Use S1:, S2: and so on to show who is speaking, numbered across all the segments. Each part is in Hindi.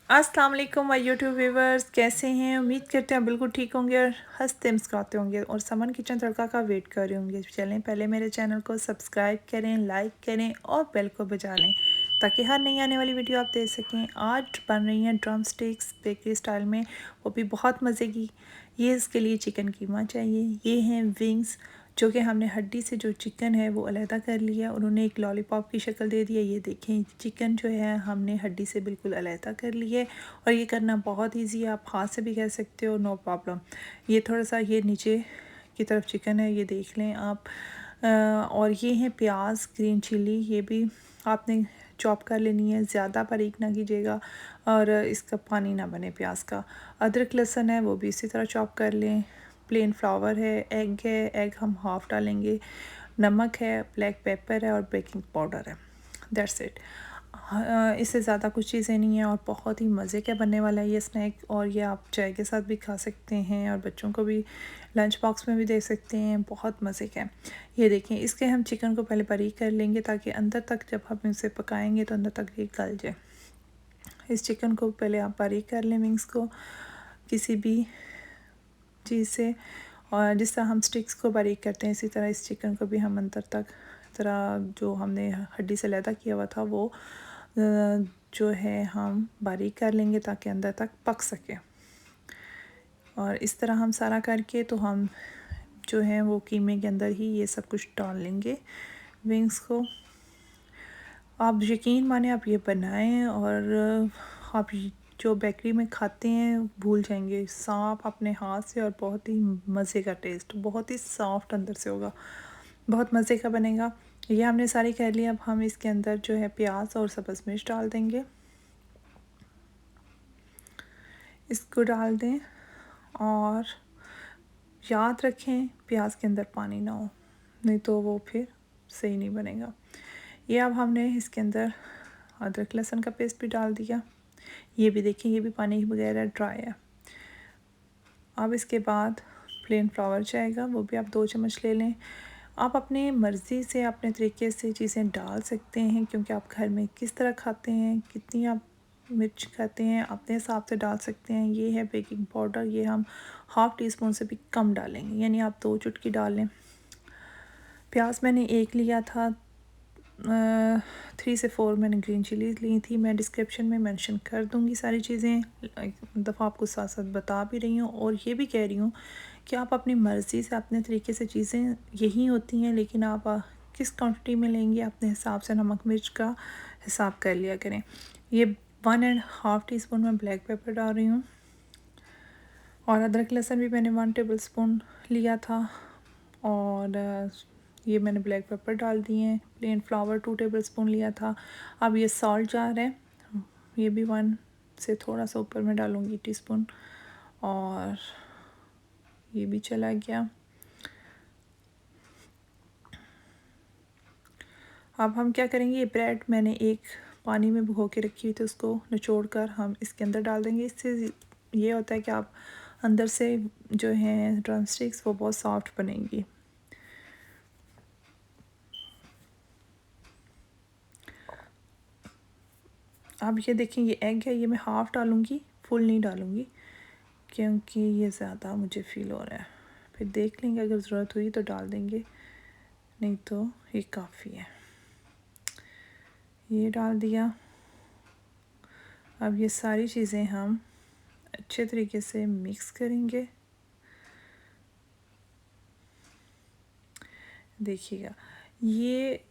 S1: अस्सलाम वालेकुम माय यूट्यूब व्यूवर्स, कैसे हैं? उम्मीद करते हैं बिल्कुल ठीक होंगे और हंसते मुस्कुराते होंगे और समन किचन तड़का का वेट कर रहे होंगे। चलें पहले मेरे चैनल को सब्सक्राइब करें, लाइक करें और बेल को बजा लें ताकि हर नई आने वाली वीडियो आप देख सकें। आज बन रही हैं ड्रम स्टिक्स बेकरी स्टाइल में, वो भी बहुत मज़े की। ये इसके लिए चिकन कीमा चाहिए। ये हैं विंग्स, जो कि हमने हड्डी से जो चिकन है वो अलहदा कर लिया, उन्होंने एक लॉलीपॉप की शक्ल दे दी है। ये देखें, चिकन जो है हमने हड्डी से बिल्कुल अलहदा कर लिया है और ये करना बहुत इजी है। आप हाथ से भी कर सकते हो, नो प्रॉब्लम। ये थोड़ा सा ये नीचे की तरफ चिकन है, ये देख लें आप। और ये है प्याज, ग्रीन चिली, ये भी आपने चॉप कर लेनी है, ज़्यादा बारीक ना कीजिएगा और इसका पानी ना बने प्याज का। अदरक लहसुन है, वो भी इसी तरह चॉप कर लें। प्लेन फ्लावर है, एग हम हाफ़ डालेंगे, नमक है, ब्लैक पेपर है और बेकिंग पाउडर है। That's it. इससे ज़्यादा कुछ चीज़ें नहीं हैं और बहुत ही मज़े का बनने वाला है ये स्नैक। और ये आप चाय के साथ भी खा सकते हैं और बच्चों को भी लंच बॉक्स में भी दे सकते हैं, बहुत मज़े का है। ये देखें, इसके हम चिकन को पहले बारीक कर लेंगे ताकि अंदर तक जब हम इसे पकाएंगे तो अंदर तक ये गल जाए। इस चिकन को पहले आप बारीक कर लें, विंग्स को किसी भी चीज़ से, और जिस तरह हम स्टिक्स को बारीक करते हैं इसी तरह इस चिकन को भी हम अंदर तक तरह जो हमने हड्डी से अलहदा किया हुआ था वो जो है हम बारीक कर लेंगे ताकि अंदर तक पक सके। और इस तरह हम सारा करके तो हम जो है वो कीमे के अंदर ही ये सब कुछ डाल लेंगे विंग्स को। आप यकीन माने आप ये बनाएं और आप जो बेकरी में खाते हैं भूल जाएंगे, साफ अपने हाथ से और बहुत ही मज़े का टेस्ट, बहुत ही सॉफ्ट अंदर से होगा, बहुत मज़े का बनेगा। ये हमने सारी कर लिया। अब हम इसके अंदर जो है प्याज और सब्ज़ मिर्च डाल देंगे, इसको डाल दें और याद रखें प्याज के अंदर पानी ना हो, नहीं तो वो फिर सही नहीं बनेगा। ये अब हमने इसके अंदर अदरक लहसुन का पेस्ट भी डाल दिया, ये भी देखें ये भी पानी के बगैर ड्राई है। अब इसके बाद प्लेन फ्लावर जाएगा, वो भी आप 2 चम्मच ले लें। आप अपने मर्ज़ी से अपने तरीके से चीज़ें डाल सकते हैं क्योंकि आप घर में किस तरह खाते हैं, कितनी आप मिर्च खाते हैं अपने हिसाब से डाल सकते हैं। ये है बेकिंग पाउडर, ये हम हाफ़ टी स्पून से भी कम डालेंगे, यानी आप 2 चुटकी डाल लें। प्याज मैंने 1 लिया था, 3 से 4 मैंने ग्रीन चिलीज़ ली थी। मैं डिस्क्रिप्शन में मेंशन कर दूंगी सारी चीज़ें, एक दफ़ा आपको साथ साथ बता भी रही हूँ और ये भी कह रही हूँ कि आप अपनी मर्ज़ी से अपने तरीके से चीज़ें यही होती हैं, लेकिन आप किस क्वांटिटी में लेंगे अपने हिसाब से नमक मिर्च का हिसाब कर लिया करें। ये 1.5 टीस्पून में ब्लैक पेपर डाल रही हूँ और अदरक लहसुन भी मैंने 1 टेबल स्पून लिया था और ये मैंने ब्लैक पेपर डाल दिए हैं। प्लेन फ्लावर 2 टेबल स्पून लिया था। अब ये सॉल्ट जार है, ये भी 1 से थोड़ा सा ऊपर मैं डालूँगी टीस्पून और ये भी चला गया। अब हम क्या करेंगे, ये ब्रेड मैंने एक पानी में भिगो के रखी हुई थी, उसको निचोड़ कर हम इसके अंदर डाल देंगे। इससे ये होता है कि आप अंदर से जो है ड्रम स्टिक्स वो बहुत सॉफ्ट बनेंगी। अब ये देखें, ये एग है, ये मैं हाफ़ डालूँगी, फुल नहीं डालूँगी क्योंकि ये ज़्यादा मुझे फ़ील हो रहा है। फिर देख लेंगे, अगर ज़रूरत हुई तो डाल देंगे, नहीं तो ये काफ़ी है। ये डाल दिया। अब ये सारी चीज़ें हम अच्छे तरीके से मिक्स करेंगे। देखिएगा, ये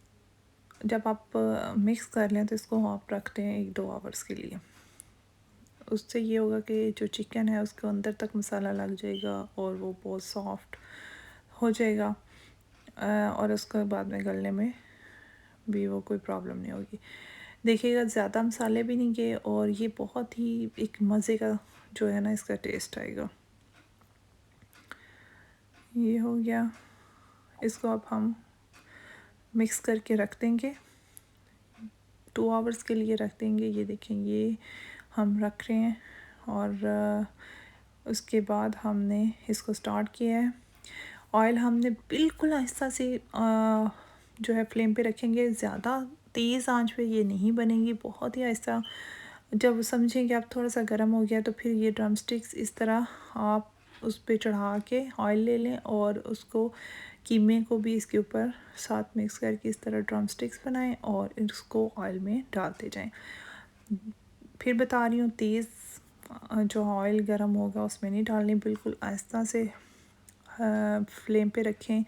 S1: जब आप मिक्स कर लें तो इसको आप रखते हैं 1-2 आवर्स के लिए। उससे ये होगा कि जो चिकन है उसके अंदर तक मसाला लग जाएगा और वो बहुत सॉफ्ट हो जाएगा और उसके बाद में गलने में भी वो कोई प्रॉब्लम नहीं होगी। देखिएगा, ज़्यादा मसाले भी नहीं गए और ये बहुत ही एक मज़े का जो है ना इसका टेस्ट आएगा। ये हो गया, इसको अब हम मिक्स करके रख देंगे, 2 आवर्स के लिए रख देंगे। ये देखें, ये हम रख रहे हैं और उसके बाद हमने इसको स्टार्ट किया है। ऑयल हमने बिल्कुल आहिस्ता से जो है फ्लेम पे रखेंगे, ज़्यादा तेज़ आंच पे ये नहीं बनेगी, बहुत ही आहिस्ता जब समझें कि आप थोड़ा सा गर्म हो गया तो फिर ये ड्रम स्टिक्स इस तरह आप उस पे चढ़ा के ऑयल ले लें और उसको कीमे को भी इसके ऊपर साथ मिक्स करके इस तरह ड्रम स्टिक्स बनाएं और इसको ऑयल में डालते जाएं। फिर बता रही हूँ, तेज़ जो ऑयल गर्म होगा उसमें नहीं डालनी, बिल्कुल आहिस्ता से फ्लेम पे रखें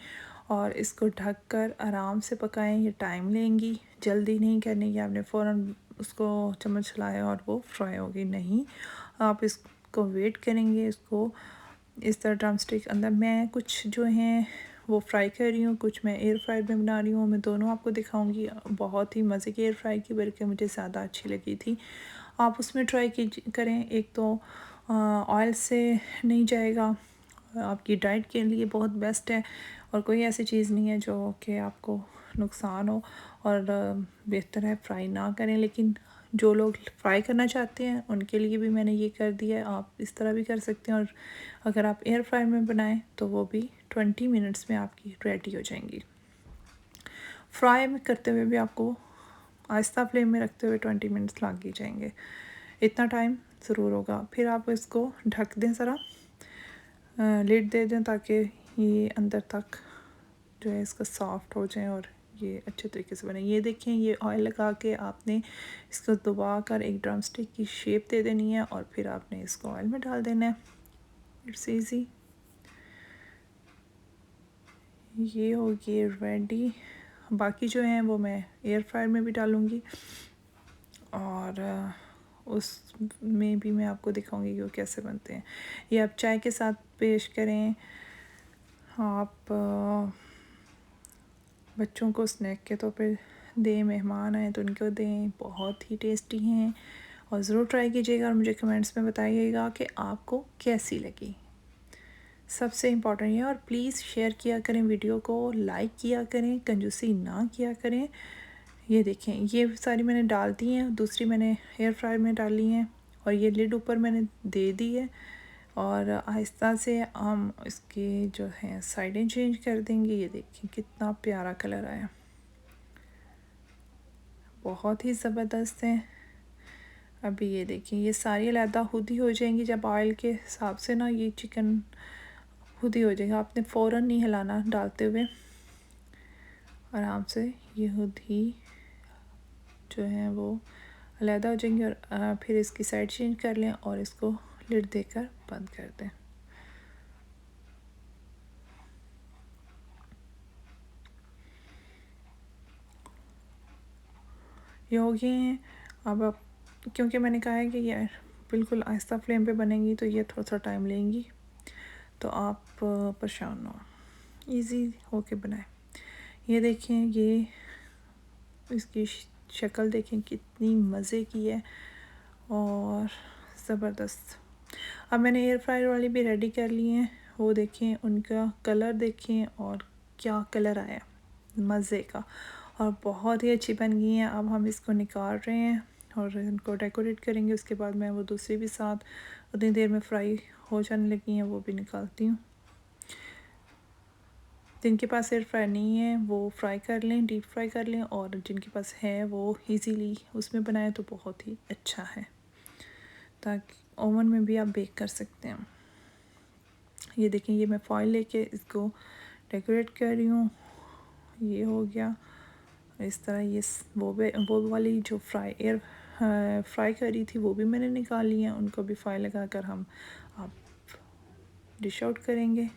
S1: और इसको ढक कर आराम से पकाएं। ये टाइम लेंगी, जल्दी नहीं करनी कि आपने फ़ौरन उसको चम्मच चलाया और वो फ्राई होगी, नहीं, आप इसको वेट करेंगे। इसको इस तरह ड्रम स्टिक अंदर, मैं कुछ जो हैं वो फ्राई कर रही हूँ, कुछ मैं एयर फ्रायर में बना रही हूँ, मैं दोनों आपको दिखाऊंगी। बहुत ही मज़े की एयर फ्राई की, बल्कि मुझे ज़्यादा अच्छी लगी थी। आप उसमें ट्राई करें, एक तो ऑयल से नहीं जाएगा, आपकी डाइट के लिए बहुत बेस्ट है और कोई ऐसी चीज़ नहीं है जो कि आपको नुकसान हो, और बेहतर है फ्राई ना करें। लेकिन जो लोग फ्राई करना चाहते हैं उनके लिए भी मैंने ये कर दिया है, आप इस तरह भी कर सकते हैं। और अगर आप एयर फ्रायर में बनाएं तो वो भी 20 मिनट्स में आपकी रेडी हो जाएंगी। फ्राई में करते हुए भी आपको आहिस्ता फ्लेम में रखते हुए 20 मिनट्स लग ही जाएंगे, इतना टाइम ज़रूर होगा। फिर आप इसको ढक दें, ज़रा लिड दे दें ताकि ये अंदर तक जो है इसका सॉफ्ट हो जाए और ये अच्छे तरीके से बने। ये देखें, ये ऑयल लगा के आपने इसको दबा कर एक ड्रम स्टिक की शेप दे देनी है और फिर आपने इसको ऑयल में डाल देना है। It's easy. ये होगी रेडी। बाकी जो हैं वो मैं एयर फ्रायर में भी डालूँगी और उसमें भी मैं आपको दिखाऊंगी कि वो कैसे बनते हैं। ये आप चाय के साथ पेश करें, आप बच्चों को स्नैक के तौर पे दें, मेहमान आए तो उनको दें, बहुत ही टेस्टी हैं। और ज़रूर ट्राई कीजिएगा और मुझे कमेंट्स में बताइएगा कि आपको कैसी लगी। सबसे इम्पोर्टेंट ये, और प्लीज़ शेयर किया करें वीडियो को, लाइक किया करें, कंजूसी ना किया करें। ये देखें, ये सारी मैंने डाल दी हैं, दूसरी मैंने एयर फ्रायर में डाली हैं और ये लिड ऊपर मैंने दे दी है। और आहिस्ता से हम इसके जो हैं साइडें चेंज कर देंगे। ये देखिए कितना प्यारा कलर आया, बहुत ही ज़बरदस्त है। अभी ये देखिए, ये सारी अलहदा खुद ही हो जाएंगी जब ऑयल के हिसाब से ना, ये चिकन खुद ही हो जाएगा, आपने फ़ौरन नहीं हिलाना डालते हुए, आराम से ये खुद ही जो है वो अलहदा हो जाएंगे। और फिर इसकी साइड चेंज कर लें और इसको लिड देकर बंद कर दें। ये हो गए हैं। अब आप, क्योंकि मैंने कहा है कि ये बिल्कुल आहिस्ता फ्लेम पे बनेंगी तो ये थोड़ा सा टाइम लेंगी, तो आप परेशान ना हो, ईजी होके बनाएं। ये देखें, ये इसकी शक्ल देखें कितनी मज़े की है और ज़बरदस्त। अब मैंने एयर फ्रायर वाली भी रेडी कर ली हैं, वो देखें, उनका कलर देखें और क्या कलर आया मज़े का, और बहुत ही अच्छी बन गई हैं। अब हम इसको निकाल रहे हैं और इनको डेकोरेट करेंगे। उसके बाद मैं वो दूसरी भी साथ उतनी देर में फ्राई हो जाने लगी हैं, वो भी निकालती हूँ। जिनके पास एयर फ्राई नहीं है वो फ्राई कर लें, डीप फ्राई कर लें, और जिनके पास है वो इजीली उसमें बनाए तो बहुत ही अच्छा है, ताकि ओवन में भी आप बेक कर सकते हैं। ये देखें, ये मैं फॉइल लेके इसको डेकोरेट कर रही हूँ। ये हो गया इस तरह। ये वो वाली जो फ्राई करी थी वो भी मैंने निकाली है, उनको भी फॉइल लगा कर हम आप डिश आउट करेंगे।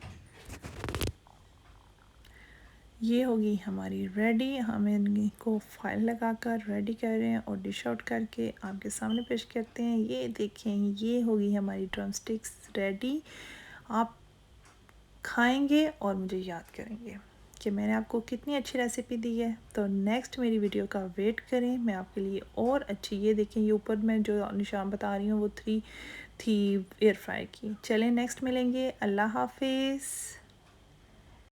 S1: ये होगी हमारी रेडी। हम इनको फाइल लगा कर रेडी कर रहे हैं और डिश आउट करके आपके सामने पेश करते हैं। ये देखें, ये होगी हमारी ड्रम स्टिक्स रेडी। आप खाएंगे और मुझे याद करेंगे कि मैंने आपको कितनी अच्छी रेसिपी दी है। तो नेक्स्ट मेरी वीडियो का वेट करें, मैं आपके लिए और अच्छी, ये देखें, ये ऊपर मैं जो निशान बता रही हूँ वो 3 थी एयर फ्राई की। चलें नेक्स्ट मिलेंगे। अल्लाह हाफिज़।